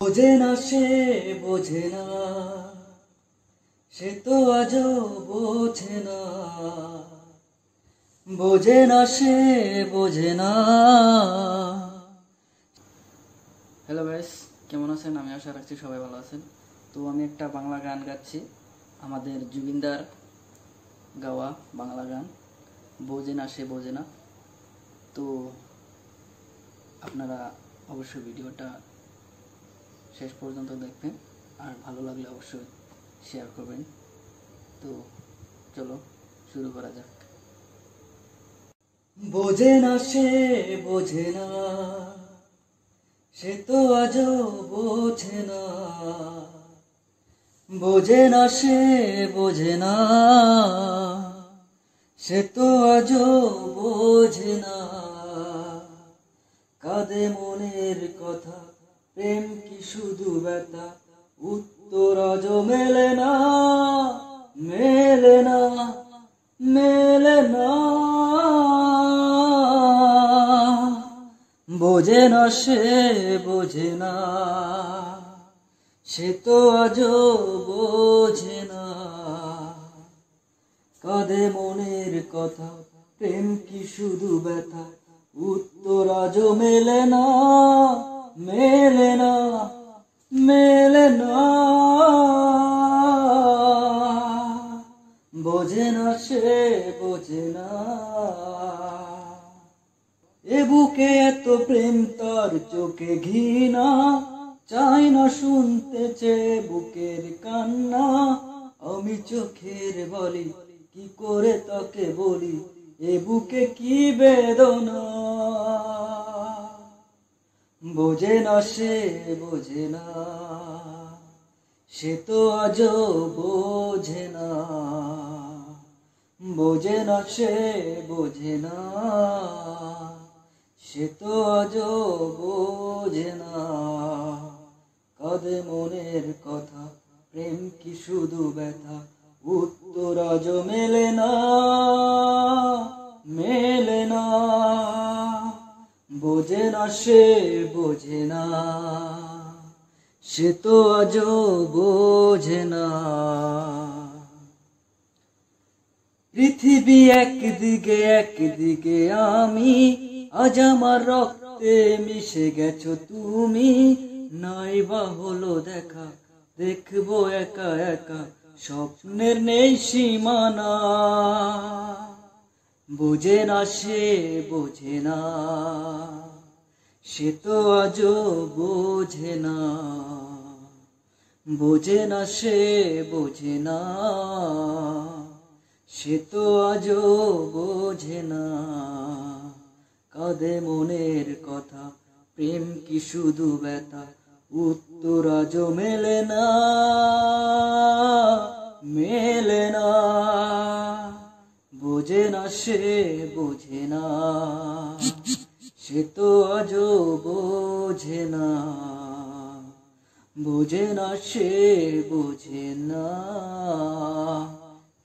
বোঝে না সে বোঝে না, সে তো আজও বোঝে না। বোঝে না সে বোঝে না। হ্যালো গাইস, কেমন আছেন? আমি আশা রাখছি সবাই ভালো আছেন। তো আমি একটা বাংলা গান গাচ্ছি, আমাদের জুবিনদার গাওয়া বাংলা গান, বোঝে না সে বোঝে না। তো আপনারা অবশ্যই ভিডিওটা শেষ পর্যন্ত দেখবেন, আর ভালো লাগলে অবশ্যই শেয়ার করবেন। তো চলো শুরু করা যাক। বোঝে না সে বোঝে না, সে তো আজও বোঝে না। বোঝে না সে বোঝে না, সে তো আজও বোঝে না। কাঁদে মনের কথা, প্রেম কি শুধু ব্যথা, উত্তর আজও মেলে না, মেলে না, মেলে না। বোঝে না সে বোঝে না, সে তো আজও বোঝে না। কাঁদে মনের কথা, প্রেম কি শুধু ব্যথা, উত্তর আজও মেলে না, মেলে না, মেলে না। বোঝে না সে বোঝে না। এ বুকে এত প্রেম, তার চোখে ঘৃণা, চাই না শুনতে চেয়ে বুকের কান্না। আমি চোখের বলি, কি করে তাকে বলি, এ বুকে কি বেদনা। বোঝে না সে বোঝে না, সে তো আজও বোঝে না। বোঝে না সে বোঝে না, সে তো আজও বোঝে না। কাঁদে মনের কথা, প্রেম কি শুধু ব্যথা, উত্তর আজও মেলে না, মেলে না। বোঝে না সে বোঝে না, সে তো আজও বোঝে না। পৃথিবী একদিকে একদিকে আমি, আজ আমার রক্তে মিশে গেছো তুমি। নাই বা হলো দেখা, দেখবো একা একা, স্বপ্নের নেই সীমানা। বোঝে না সে বোঝে না, সে তো আজও বোঝে না। বোঝে না সে বোঝে না, সে তো আজও বোঝে না। কাঁদে মনের কথা, প্রেম কি শুধু ব্যথা, উত্তর আজও মেলে না, মেলে না। বোঝে না সে বোঝে না, সে তো আজও বোঝে না। বোঝে না সে বোঝে না।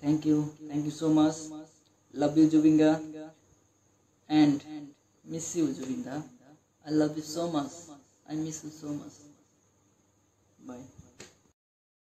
Thank you so much. Love you Jubinda, and miss you Jubinda. I love you so much. I miss you so much. Bye.